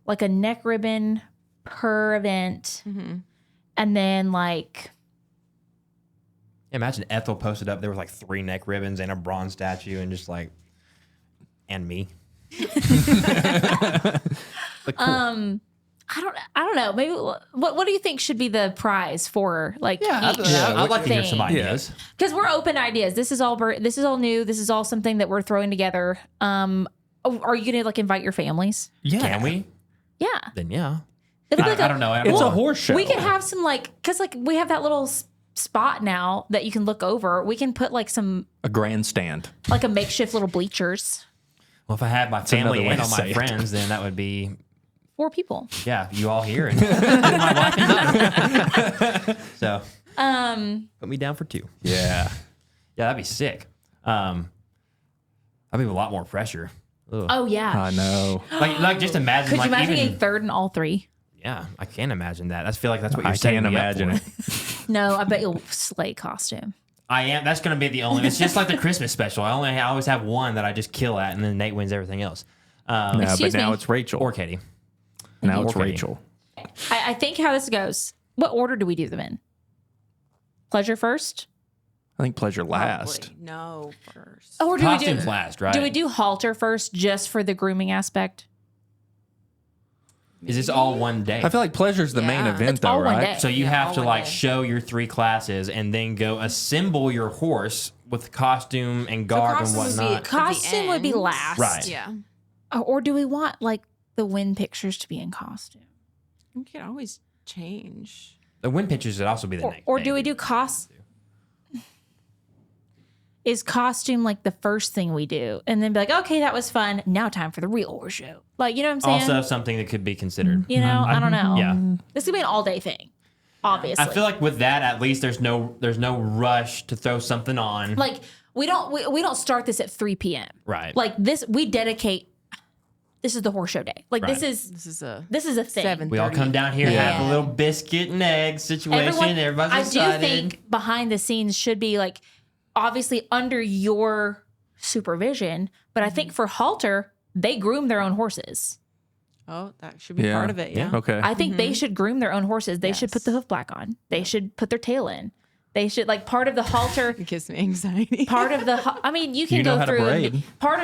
a neck ribbon per event, and then like Imagine Ethel posted up there was like 3 neck ribbons and a bronze statue and just like, and me. But cool. I don't know. Maybe what do you think should be the prize for like I'd like to hear some thing? ideas. Because we're open to ideas. This is all new. This is all something that we're throwing together. Oh, are you gonna like invite your families? Yeah. Can we? Yeah. Then yeah. It'll be like I don't know. It's a horse show. We can have some like, cause like we have that little spot now that you can look over. We can put like a grandstand. like a makeshift little bleachers. Well, if I had my another family way and to all my say it. friends, then that would be 4 people. you all here and my wife and son. So put me down for 2. Yeah. Yeah, that'd be sick. That'd be a lot more pressure. Ugh. Oh yeah. I know. Like just imagine Could like you imagine even being third in all 3? yeah, I can't imagine that. I feel like that's what you're I setting can't me up imagine for. it. No, I bet you'll slay costume. I am. That's going to be the only. It's just like the Christmas special. I always have one that I just kill at, and then Nate wins everything else. No, but Excuse now me. it's Rachel. Or Katie. Now it's Or Katie. Rachel. I think how this goes. What order do we do them in? Pleasure first, I think pleasure last. Probably no first. or do Costumes we do? last, right? Do we do halter first just for the grooming aspect? Is this all one day? I feel like pleasure's the main Yeah. event, It's though, all one right? day. So you Yeah, have all to one like day. show your 3 classes and then go assemble your horse with costume and garb and costume would be- whatnot. the Costume would be end. last, Right. Yeah. Or do we want like the win pictures to be in costume? You can always change. The win pictures would also be the next Or day. do we do Is costume like the first thing we do, and then be like, okay, that was fun. Now time for the real horse show. Like, you know what I'm saying? Also something that could be considered. You know, I don't know. Yeah. This could be an all day thing, obviously. I feel like with that, at least there's no rush to throw something on. like we don't start this at 3 p.m. Right. Like this, we dedicate. This is the horse show day. Like Right. this is This is a a thing. 7:30. We all come down here, Yeah. have a little biscuit and egg situation. Everybody's I excited. do think behind the scenes should be like obviously under your supervision, but I think for halter, they groom their own horses. Oh, that should be Yeah. part of it. Yeah. Okay. I think they should groom their own horses. They should put Yes. the hoof black on. They should put their tail in. They should like part of the halter. It gives me anxiety. Part of the, I mean, you can You know go how to through braid. part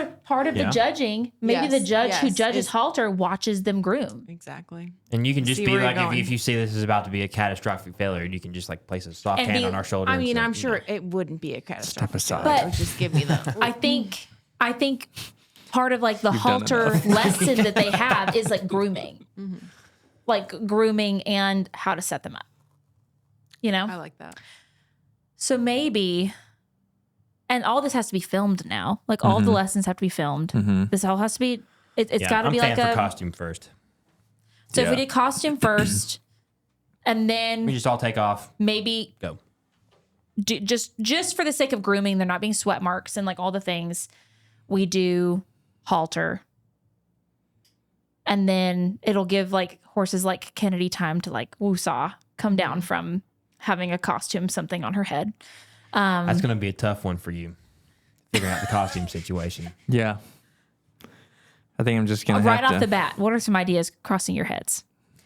of Yeah. the judging. Maybe Yes, the judge who yes, judges it's- halter watches them groom. Exactly. And you can just See be where you're like, going. if you see this is about to be a catastrophic failure, you can just like place a soft And hand be- on our shoulder. I and mean, say, I'm you sure know. it wouldn't be a catastrophic. aside. failure. But- It would just give me the. I think part of like the done halter enough. lesson that they have is like grooming, like grooming and how to set them up. You know, I like that. so maybe, and all this has to be filmed now. Like all the lessons have to be filmed. This all has to be. It's Yeah, got to I'm be like fan for a. costume first. So if we Yeah. did costume first, and We then just all take off. maybe Go. do, just for the sake of grooming, they're not being sweat marks and like all the things, we do halter. And then it'll give like horses like Kennedy time to like woosah, come down from having a costume something on her head. That's going to be a tough one for you, figuring out the costume situation. Yeah. I think I'm just going to Right have off to. the bat, what are some ideas crossing your heads?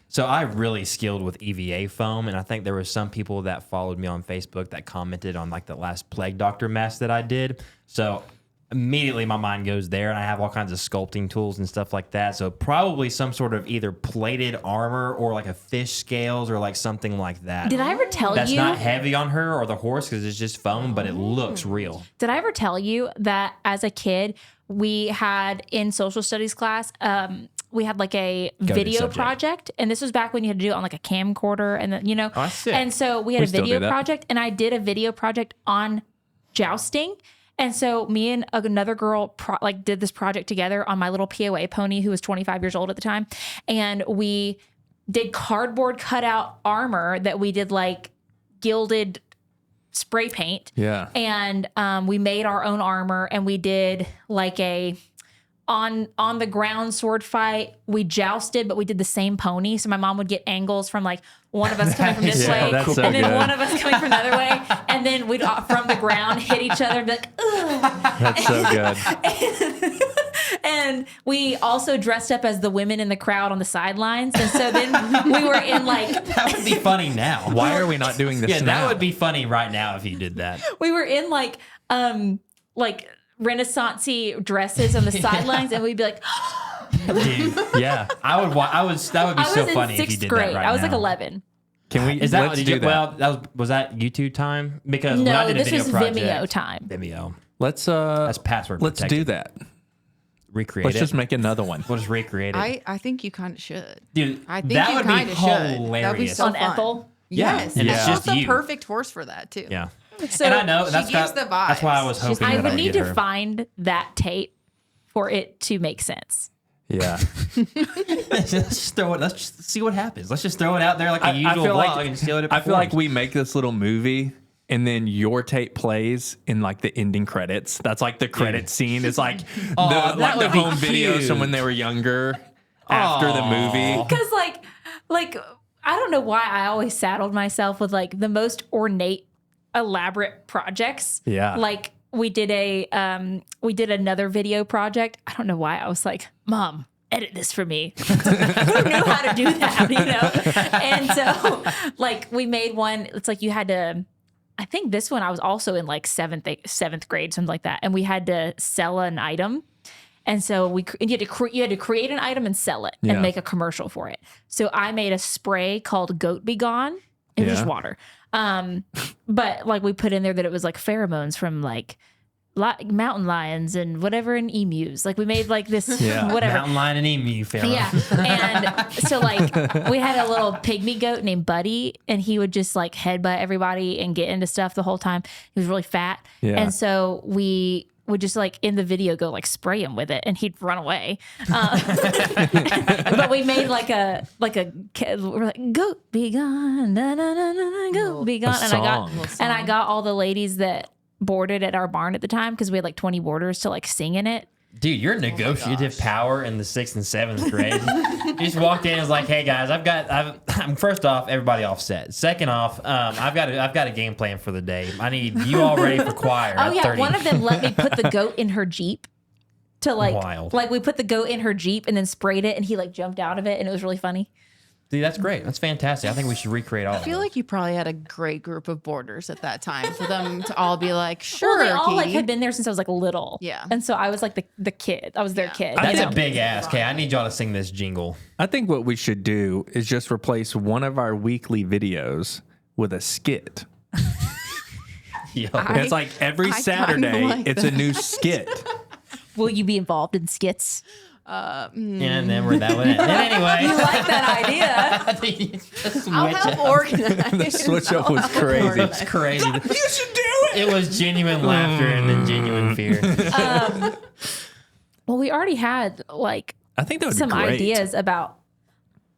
So I really skilled with EVA foam, and I think there were some people that followed me on Facebook that commented on like the last Plague Doctor mess that I did. So immediately my mind goes there, and I have all kinds of sculpting tools and stuff like that. So probably some sort of either plated armor or like a fish scales or like something like that. Did I ever tell That's you? not heavy on her or the horse because it's just foam, but it looks real. Did I ever tell you that as a kid, we had in social studies class, we had like a Goated video subject. project. And this was back when you had to do it on like a camcorder and then, you know. Oh, that's sick. And so we had We a still video do that. project and I did a video project on jousting. And so me and another girl did this project together on my little POA pony who was 25 years old at the time. And we did cardboard cutout armor that we did like gilded spray paint. Yeah. And we made our own armor and we did like a on the ground sword fight. We jousted, but we did the same pony. So my mom would get angles from like one of us coming from this Yeah, way that's so and then good. one of us coming from the other way. And then we'd from the ground hit each other and be like, ugh. That's so good. And we also dressed up as the women in the crowd on the sidelines. And so then we were in like, That would be funny now. Why are we not doing this Yeah, now? that would be funny right now if you did that. we were in like Renaissance-y dresses on the sidelines. And we'd be like, Dude, Yeah. that would be I was so in funny if you sixth did grade. that right I was now. like 11. Can we? Is that let's did do you, that. well? Was that YouTube time? Because when I No, did a this video was project, Vimeo time. Vimeo. Let's That's password Let's protected. do that. recreate Let's it. just make another one. We'll just recreate it. I think you kind of should. Dude, I think that you would be kind of should. That'd be hilarious. so On fun. Ethel. Yeah, Yes, and it's Ethel's just the you. perfect horse for that too. Yeah. So And I know she that's gives the vibes. That's why I was hoping I that would would need get to her. find that tape for it to make sense. Yeah. Let's just throw it. Let's just see what happens. Let's just throw it out there like a I usual feel vlog like and see what it I feel like performs. we make this little movie and then your tape plays in like the ending credits. That's like the credit scene. It's like Aw, the that like the would be home videos cute. from when they were younger after the movie. Because like I don't know why I always saddled myself with like the most ornate, elaborate projects. Yeah. Like we did another video project. I don't know why I was like, Mom, edit this for me. Who knew how to do that, you know? And so like we made one, it's like you had to, I think this one I was also in like seventh grade, something like that. And we had to sell an item. And so you had to create an item and sell it Yeah. and make a commercial for it. So I made a spray called Goat Be Gone. It was just Yeah. water. But like we put in there that it was like pheromones from like mountain lions and whatever and emus. Like we made like this Yeah. whatever. Mountain lion and emu film. Yeah. And so like we had a little pygmy goat named Buddy and he would just like headbutt everybody and get into stuff the whole time. He was really fat. Yeah. And so we would just like in the video go like spray him with it and he'd run away. But we made we're like goat be gone, na, na, na, na, na, goat be gone. song. And I got all the ladies that boarded at our barn at the time because we had like 20 boarders to like sing in it. Dude, your negotiative power in the 6th and 7th grade. You just walked in and was like, "Hey guys, I'm first off, everybody offset. Second off, I've got a game plan for the day. I need you all ready for choir." Oh at yeah, 30. one of them let me put the goat in her Jeep to Wild. like we put the goat in her Jeep and then sprayed it and he like jumped out of it and it was really funny. Dude, that's great. That's fantastic. I think we should recreate all. I feel like you probably had a great group of boarders at that time for them to all be like, sure, Well, they all like Katie. had been there since I was like little. Yeah. And so I was like the kid. I was their kid. That's you know? a big ask. Okay, I need y'all to sing this jingle. I think what we should do is just replace one of our weekly videos with a skit. Yo. It's like every I kinda Saturday, like it's a new skit. Will you be involved in skits? And then we're that way. And anyway, You like that idea? I'll help organize. The switch up was crazy. It's crazy. You should do it. It was genuine laughter and then genuine fear. Well, we already had like I think that would some be great. ideas about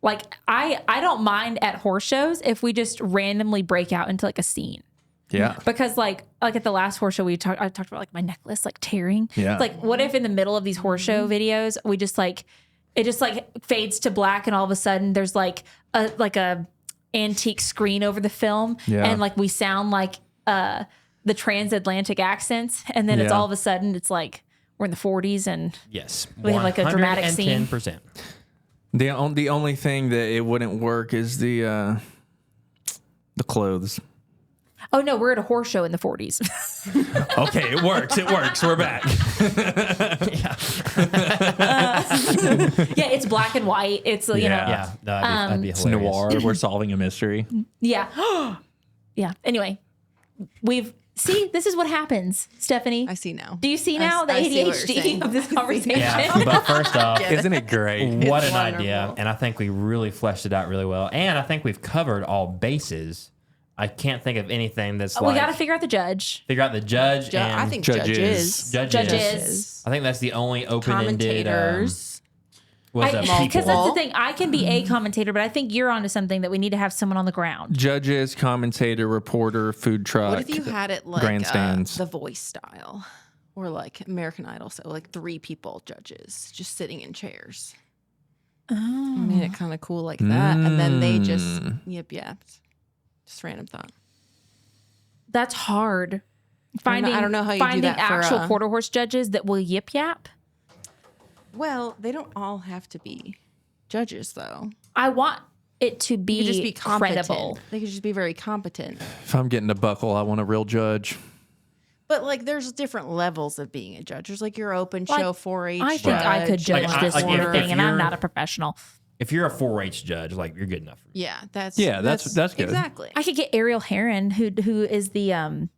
like I don't mind at horse shows if we just randomly break out into like a scene. Yeah. Because like at the last horse show I talked about like my necklace like tearing. Yeah. Like what if in the middle of these horse show videos we just like it just like fades to black and all of a sudden there's like a antique screen over the film Yeah. and like we sound like the transatlantic accents and then it's Yeah. all of a sudden it's like we're in the 40s and Yes. We have, like, a dramatic scene. 110%. The only thing that it wouldn't work is the clothes. oh no, we're at a horse show in the 40s. Okay, it works. It works. We're back. Yeah, it's black and white. It's you know Yeah, no, that'd be It's hilarious. noir. We're solving a mystery. yeah. Yeah. Anyway, this is what happens, Stephanie. I see now. Do you see now the I see what you're ADHD saying. of this conversation? Yeah, but first off, Isn't it great? what It's an idea. wonderful. And I think we really fleshed it out really well. And I think we've covered all bases. I can't think of anything that's We like got to figure out the judge. figure out the judge and I think judges. judges. I think that's the only open-ended Commentators. was Because a that's people. the thing. I can be a commentator, but I think you're onto something that we need to have someone on the ground. Judges, commentator, reporter, food truck. What if you had it like grandstands. The Voice style, or like American Idol, so like 3 people judges just sitting in chairs? I made it kind of cool like that, and then they just yep. Just random thought. That's hard. I don't know how you do finding that for, actual quarter horse judges that will yip yap. Well, they don't all have to be judges, though. I want it to They could just be be competent. credible. They could just be very competent. If I'm getting a buckle, I want a real judge. But like, there's different levels of being a judge. There's like your open Like, show 4-H. I think I could judge Like, this like, sort of if thing, and I'm you're- not a professional. If you're a 4-H judge, like you're good enough for me. Yeah, that's good. Exactly. I could get Ariel Heron, who is the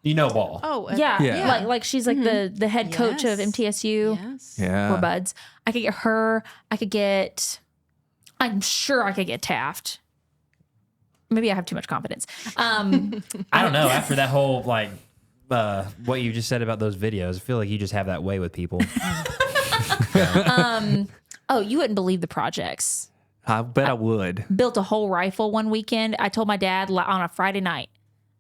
You know ball. Oh, Yeah, Yeah. like she's like the head coach of Yes. MTSU. Yes. Yeah. We're buds. I could get her. I'm sure I could get Taft. Maybe I have too much confidence. I don't know. After that whole like what you just said about those videos, I feel like you just have that way with people. Oh, you wouldn't believe the projects. I bet I would. Built a whole rifle one weekend. I told my dad on a Friday night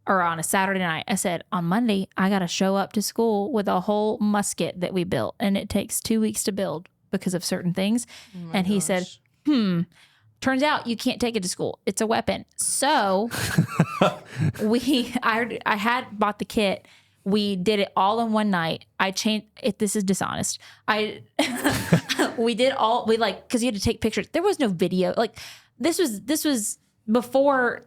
or on a Saturday night, I said, on Monday, I got to show up to school with a whole musket that we built. And it takes 2 weeks to build because of certain things. And he said, turns out you can't take it to school. It's a weapon. So I had bought the kit. We did it all in one night. I changed it. This is dishonest. We did all, cause you had to take pictures. There was no video. Like this was before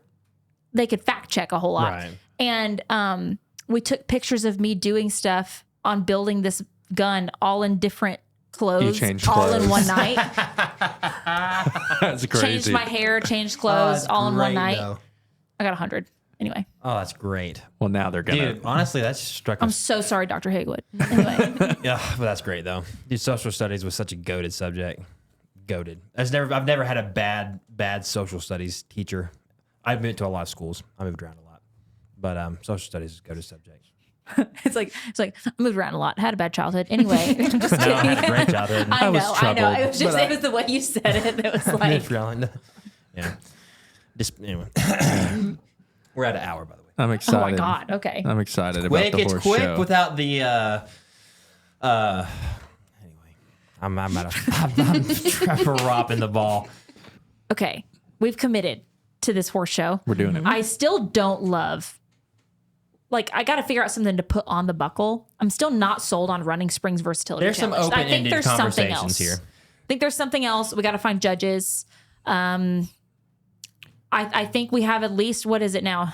they could fact check a whole lot. Right. And, we took pictures of me doing stuff on building this gun all in different clothes, changed all in clothes. one night. That's crazy. Changed my hair, changed clothes that's all in one great, night. though. I got 100. Anyway, Oh, that's great. Well, now they're gonna. Dude, honestly, that struck I'm us. so sorry, Dr. Haywood. Anyway, Yeah, but that's great though. Dude, social studies was such a goated subject. Goated. I've never had a bad social studies teacher. I've been to a lot of schools. I moved around a lot, but social studies is a goated subject. it's like I moved around a lot. Had a bad childhood. Anyway, just kidding. No, I had a great childhood. I was know. troubled, It was just it was the way you said it that was like. Yeah. Just anyway. We're at an hour, by the way. I'm Oh excited. my God. Okay. I'm excited Quick, about the it's horse quick show. without the anyway. I'm dropping the ball. Okay. We've committed to this horse show. We're doing it. I still don't love. Like, I got to figure out something to put on the buckle. I'm still not sold on running Springs versatility. There's some Challenge. I think open-ended there's something conversations else. here. I think there's something else. We got to find judges. I think we have at least, what is it now?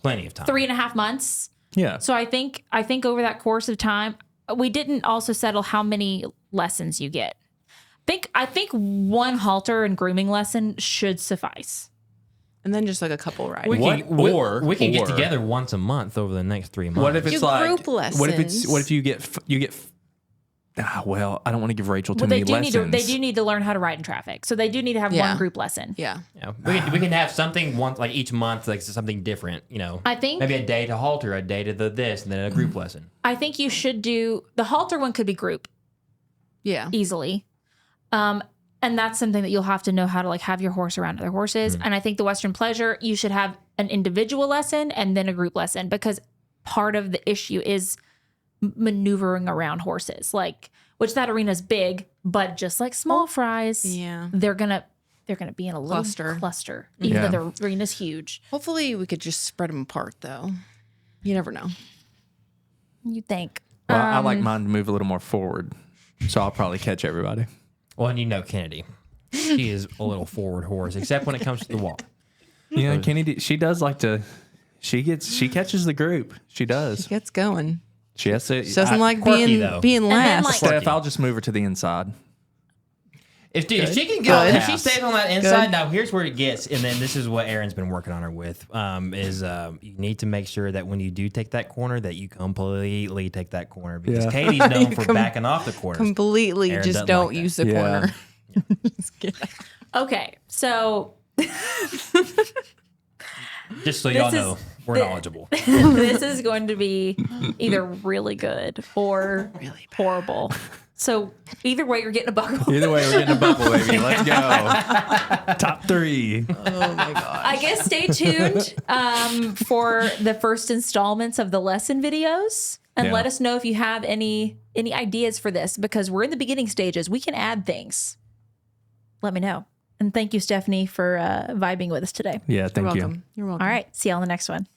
Plenty of time. 3.5 months. Yeah. So I think over that course of time, we didn't also settle how many lessons you get. I think one halter and grooming lesson should suffice. And then just like a couple rides. We What- can, or- we can get or- together once a month over the next 3 months. What if it's Do like group What if you get well, I don't want to give Rachel too Well, they many do lessons. they do need to learn how to ride in traffic. So they do need to have Yeah. one group lesson. Yeah. Yeah, we can have something once, like each month, like something different. You know, I think- maybe a day to halter, a day to the this, and then a group lesson. I think you should do the halter one could be group Yeah. easily. And that's something that you'll have to know how to like have your horse around other horses. And I think the Western Pleasure, you should have an individual lesson and then a group lesson, because part of the issue is maneuvering around horses. Like, which that arena's big, but just like small fries, Yeah. they're gonna be in a little Cluster. cluster, even Yeah. though the arena's huge. Hopefully we could just spread them apart though. You never know. You think? Well, I like mine to move a little more forward, so I'll probably catch everybody. Well, and you know Kennedy, she is a little forward horse, except when it comes to the walk. Yeah, Kenny, she does like to. She catches the group. She does. Gets going. She has to. She doesn't like quirky, though. being then, last. like- Steph, I'll just move her to the inside. If she can go, Good. if she stays on that inside, Good. now here's where it gets, and then this is what Aaron's been working on her with. You need to make sure that when you do take that corner, that you completely take that corner, because Yeah. Katie's known for backing off the corners. Completely Aaron just doesn't don't like that. use the Yeah. corner. Okay, so Just so y'all This is- know, we're knowledgeable. this is going to be either really good or really horrible. So either way, you're getting a buckle. Either way, we're getting a buckle, baby. Let's go. Top 3. Oh my god. I guess stay tuned for the first installments of the lesson videos, and Yeah. let us know if you have any ideas for this, because we're in the beginning stages. We can add things. Let me know. And thank you, Stephanie, for vibing with us today. Yeah, thank You're you. welcome. You're welcome. All right. See you on the next one.